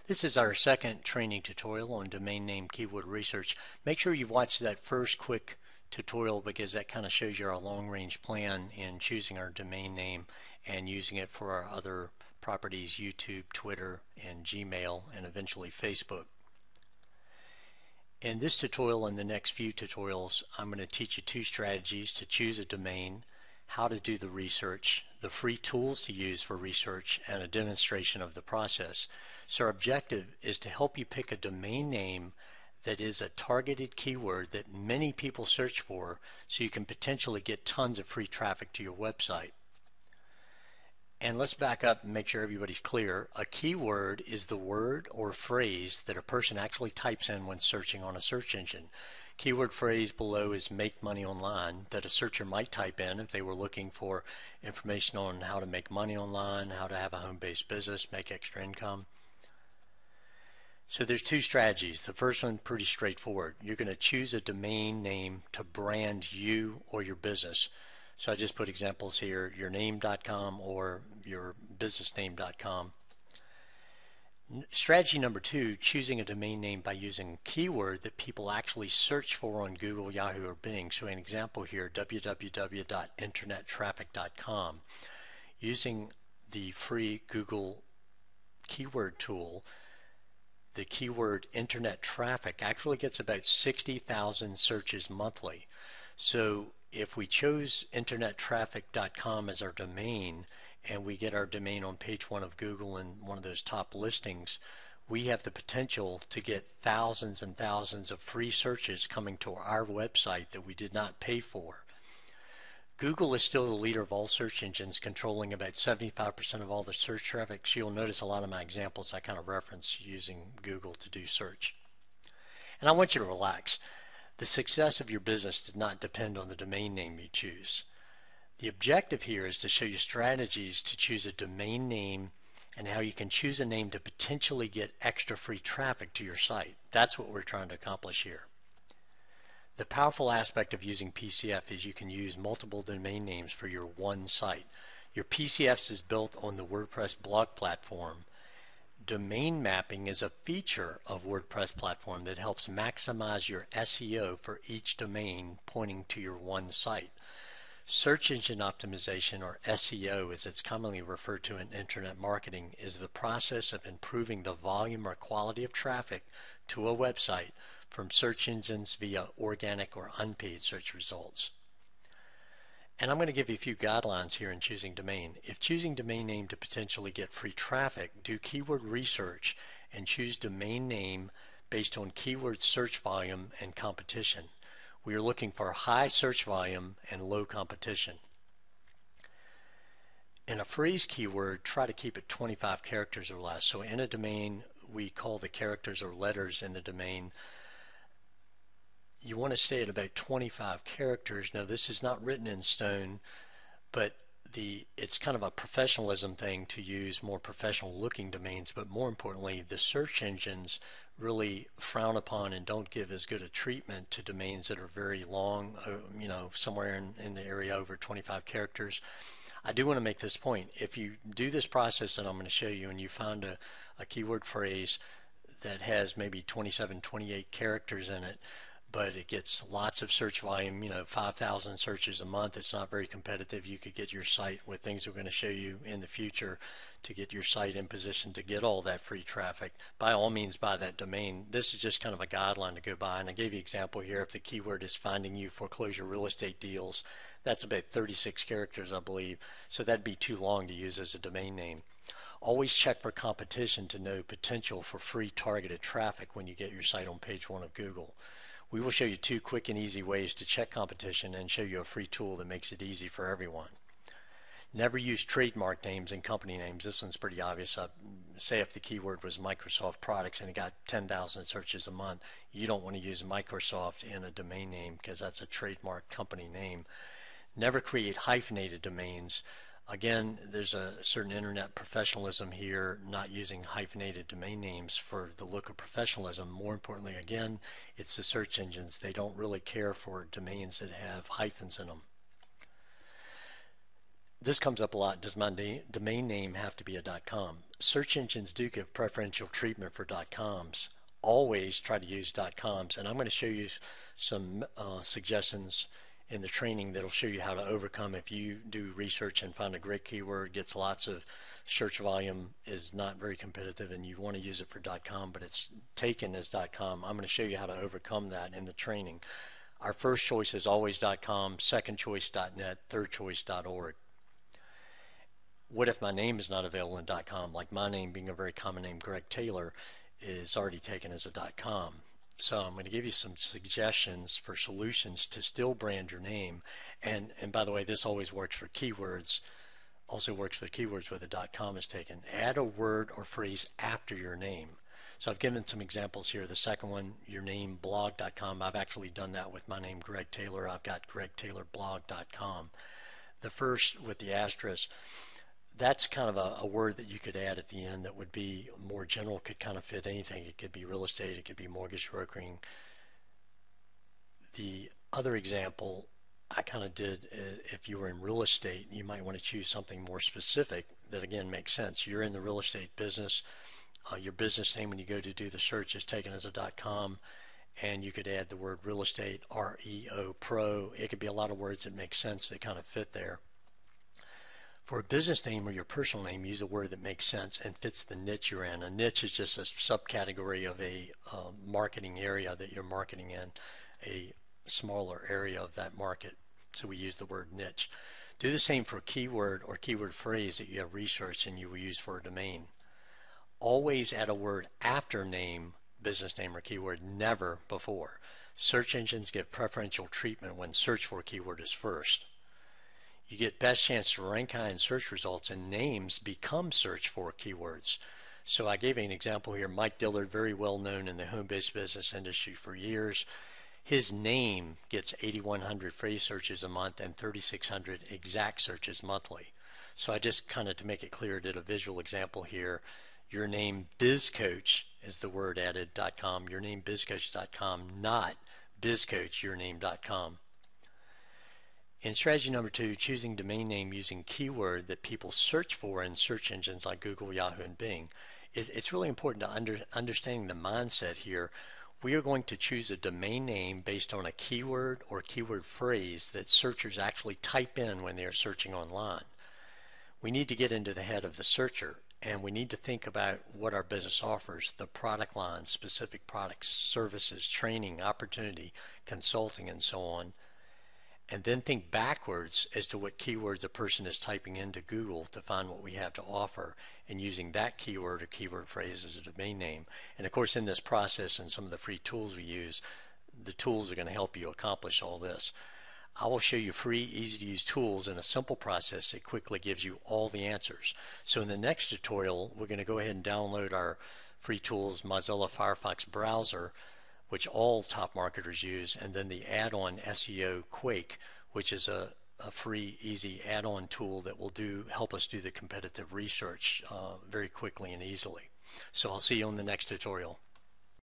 This is our second training tutorial on domain name keyword research. Make sure you've watched that first quick tutorial because that kind of shows you our long-range plan in choosing our domain name and using it for our other properties, YouTube, Twitter, and Gmail, and eventually Facebook. In this tutorial and the next few tutorials, I'm going to teach you two strategies to choose a domain, how to do the research, the free tools to use for research, and a demonstration of the process. So our objective is to help you pick a domain name that is a targeted keyword that many people search for so you can potentially get tons of free traffic to your website. And let's back up and make sure everybody's clear. A keyword is the word or phrase that a person actually types in when searching on a search engine. Keyword phrase below is make money online, that a searcher might type in if they were looking for information on how to make money online, how to have a home-based business, make extra income. So there's two strategies. The first one pretty straightforward. You're going to choose a domain name to brand you or your business. So I just put examples here, yourname.com or yourbusinessname.com. Strategy number two, choosing a domain name by using a keyword that people actually search for on Google, Yahoo, or Bing. So an example here, www.internettraffic.com. Using the free Google keyword tool, the keyword internet traffic actually gets about 60,000 searches monthly. So if we chose internettraffic.com as our domain and we get our domain on page 1 of Google in one of those top listings, we have the potential to get thousands and thousands of free searches coming to our website that we did not pay for. Google is still the leader of all search engines, controlling about 75% of all the search traffic. So you'll notice a lot of my examples I kind of reference using Google to do search. And I want you to relax. The success of your business does not depend on the domain name you choose. The objective here is to show you strategies to choose a domain name and how you can choose a name to potentially get extra free traffic to your site. That's what we're trying to accomplish here. The powerful aspect of using PCF is you can use multiple domain names for your one site. Your PCFs is built on the WordPress blog platform. Domain mapping is a feature of WordPress platform that helps maximize your SEO for each domain pointing to your one site. Search engine optimization, or SEO as it's commonly referred to in internet marketing, is the process of improving the volume or quality of traffic to a website from search engines via organic or unpaid search results. And I'm going to give you a few guidelines here in choosing domain. If choosing domain name to potentially get free traffic, do keyword research and choose domain name based on keyword search volume and competition. We are looking for high search volume and low competition. In a phrase keyword, try to keep it 25 characters or less. So in a domain, we call the characters or letters in the domain. You want to stay at about 25 characters. Now this is not written in stone, but it's kind of a professionalism thing to use more professional looking domains, but more importantly, the search engines really frown upon and don't give as good a treatment to domains that are very long, somewhere in the area over 25 characters. I do want to make this point. If you do this process that I'm going to show you and you find a keyword phrase that has maybe 27, 28 characters in it, but it gets lots of search volume, 5,000 searches a month. It's not very competitive. You could get your site with things we're going to show you in the future to get your site in position to get all that free traffic. By all means, buy that domain. This is just kind of a guideline to go by. And I gave you an example here. If the keyword is finding you foreclosure real estate deals, that's about 36 characters, I believe. So that'd be too long to use as a domain name. Always check for competition to know potential for free targeted traffic when you get your site on page 1 of Google. We will show you two quick and easy ways to check competition and show you a free tool that makes it easy for everyone. Never use trademark names and company names. This one's pretty obvious. Say if the keyword was Microsoft products and it got 10,000 searches a month, you don't want to use Microsoft in a domain name because that's a trademark company name. Never create hyphenated domains. Again, there's a certain internet professionalism here, not using hyphenated domain names for the look of professionalism. More importantly, again, it's the search engines. They don't really care for domains that have hyphens in them. This comes up a lot. Does my domain name have to be a .com? Search engines do give preferential treatment for .coms. Always try to use .coms, and I'm going to show you some suggestions in the training that'll show you how to overcome if you do research and find a great keyword, gets lots of search volume, is not very competitive, and you want to use it for .com, but it's taken as .com. I'm going to show you how to overcome that in the training. Our first choice is always .com, second choice .net, third choice .org. What if my name is not available in .com? Like my name being a very common name, Greg Taylor, is already taken as a .com. So I'm going to give you some suggestions for solutions to still brand your name. And by the way, this always works for keywords. Also works for keywords where the .com is taken. Add a word or phrase after your name. So I've given some examples here. The second one, your name, blog.com. I've actually done that with my name, Greg Taylor. I've got gregtaylorblog.com. The first with the asterisk, that's kind of a word that you could add at the end that would be more general, could kind of fit anything. It could be real estate, it could be mortgage brokering. The other example I kind of did, if you were in real estate, you might want to choose something more specific that again makes sense. You're in the real estate business. Your business name when you go to do the search is taken as a .com, and you could add the word real estate, REO, pro. It could be a lot of words that make sense that kind of fit there. For a business name or your personal name, use a word that makes sense and fits the niche you're in. A niche is just a subcategory of a marketing area that you're marketing in, a smaller area of that market. So we use the word niche. Do the same for a keyword or keyword phrase that you have researched and you will use for a domain. Always add a word after name, business name, or keyword, never before. Search engines give preferential treatment when search for a keyword is first. You get best chance to rank high in search results and names become search for keywords. So I gave you an example here. Mike Dillard, very well known in the home-based business industry for years. His name gets 8,100 phrase searches a month and 3,600 exact searches monthly. So I just kind of, to make it clear, did a visual example here. Your name BizCoach is the word added, .com. Your name BizCoach.com, not BizCoachYourName.com. In strategy number 2, choosing domain name using keyword that people search for in search engines like Google, Yahoo, and Bing. It's really important to understanding the mindset here. We are going to choose a domain name based on a keyword or keyword phrase that searchers actually type in when they are searching online. We need to get into the head of the searcher, and we need to think about what our business offers, the product line, specific products, services, training, opportunity, consulting, and so on. And then think backwards as to what keywords a person is typing into Google to find what we have to offer, and using that keyword or keyword phrase as a domain name. And of course, in this process and some of the free tools we use, the tools are going to help you accomplish all this. I will show you free, easy to use tools in a simple process that quickly gives you all the answers. So in the next tutorial, we're going to go ahead and download our free tools, Mozilla Firefox browser, which all top marketers use, and then the add-on SEO Quake, which is a free, easy add-on tool that will help us do the competitive research very quickly and easily. So I'll see you on the next tutorial.